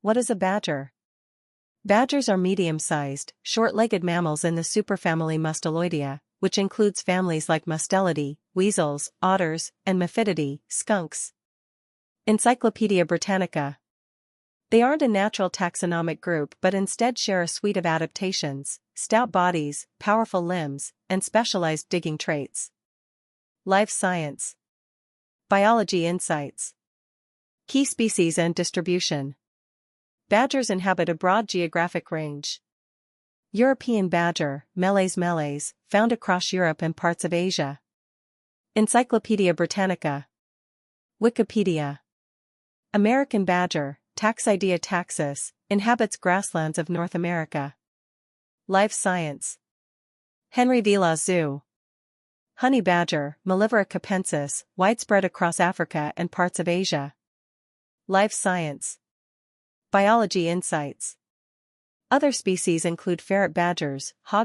What is a badger? Badgers are medium-sized, short-legged mammals in the superfamily Musteloidea, which includes families like Mustelidae, weasels, otters, and Mephididae, skunks. Encyclopedia Britannica. They aren't a natural taxonomic group but instead share a suite of adaptations, stout bodies, powerful limbs, and specialized digging traits. Life Science. Biology Insights. Key species and distribution. Badgers inhabit a broad geographic range. European badger, Meles meles, found across Europe and parts of Asia. Encyclopedia Britannica. Wikipedia. American badger, Taxidea taxus, inhabits grasslands of North America. Life Science. Henry Villa Zoo. Honey badger, Mellivora capensis, widespread across Africa and parts of Asia. Life Science. Biology Insights. Other species include ferret badgers, hog